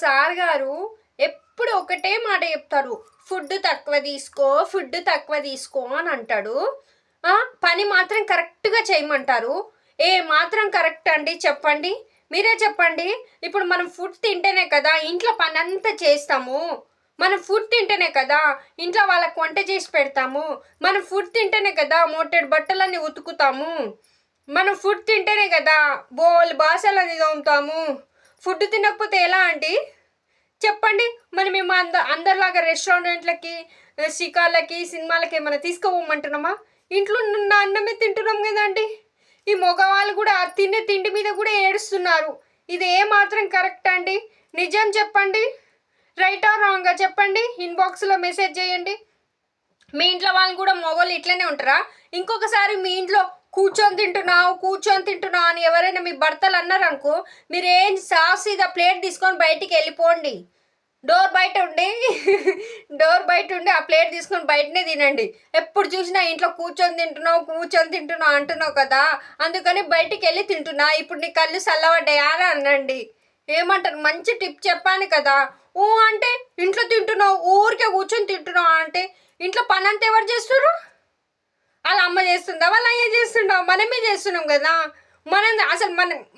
Sir గారు ఎప్పుడు ఒకటే మాట చెప్తారు, ఫుడ్ తక్కువ తీసుకో, ఫుడ్ తక్కువ తీసుకో అని అంటాడు. పని మాత్రం కరెక్ట్గా చేయమంటారు. ఏ మాత్రం కరెక్ట్ అండి చెప్పండి, మీరే చెప్పండి. ఇప్పుడు మనం ఫుడ్ తింటేనే కదా ఇంట్లో పని అంతా చేస్తాము. మనం ఫుడ్ తింటేనే కదా ఇంట్లో వాళ్ళకి వంట చేసి పెడతాము. మనం ఫుడ్ తింటేనే కదా మోటెడ్ బట్టలన్నీ ఉతుకుతాము. మనం ఫుడ్ తింటేనే కదా బాసలన్నీ తోముతాము. ఫుడ్ తినకపోతే ఎలా అండి చెప్పండి. మరి మేము అందరిలాగా రెస్టారెంట్లకి, షికార్లకి, సినిమాలకి ఏమైనా తీసుకోమంటున్నామా? ఇంట్లో ఉన్న అన్నమే తింటున్నాం కదండి. ఈ మగవాళ్ళు కూడా తినే తిండి మీద కూడా ఏడుస్తున్నారు. ఇది ఏ మాత్రం కరెక్ట్ అండి? నిజం చెప్పండి. రైటా రాంగా చెప్పండి. ఇన్బాక్స్లో మెసేజ్ చేయండి. మీ ఇంట్లో వాళ్ళు కూడా మొగోళ్ళు ఇట్లనే ఉంటారా? ఇంకొకసారి మీ ఇంట్లో కూర్చొని తింటున్నావు అని ఎవరైనా మీ భర్తలు అన్నారనుకో, మీరు ఏం సాఫీగా ప్లేట్ తీసుకొని బయటికి వెళ్ళిపోండి. డోర్ బయట ఉండి ఆ ప్లేట్ తీసుకొని బయటనే తినండి. ఎప్పుడు చూసినా ఇంట్లో కూర్చొని తింటున్నావు అంటున్నావు కదా, అందుకని బయటికి వెళ్ళి తింటున్నా, ఇప్పుడు నీ కళ్ళు చల్లబడ్డాయా అని అనండి. ఏమంటారు? మంచి టిప్ చెప్పాను కదా. అంటే ఇంట్లో తింటున్నావు, ఊరికే కూర్చొని తింటున్నావు అంటే ఇంట్లో పని అంతా ఎవరు చేస్తున్నారు? వాళ్ళ అమ్మ చేస్తుందా, వాళ్ళ అయ్య చేస్తుందా? మనమే చేస్తున్నాం కదా. అసలు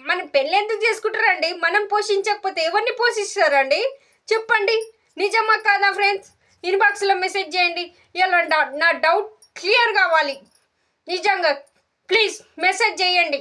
మనం పెళ్ళి ఎందుకు చేసుకుంటారండి? మనం పోషించకపోతే ఎవరిని పోషిస్తారండి చెప్పండి. నిజమా కాదా ఫ్రెండ్స్? ఇన్బాక్స్లో మెసేజ్ చేయండి. ఇలా నా డౌట్ క్లియర్ కావాలి. నిజంగా ప్లీజ్ మెసేజ్ చేయండి.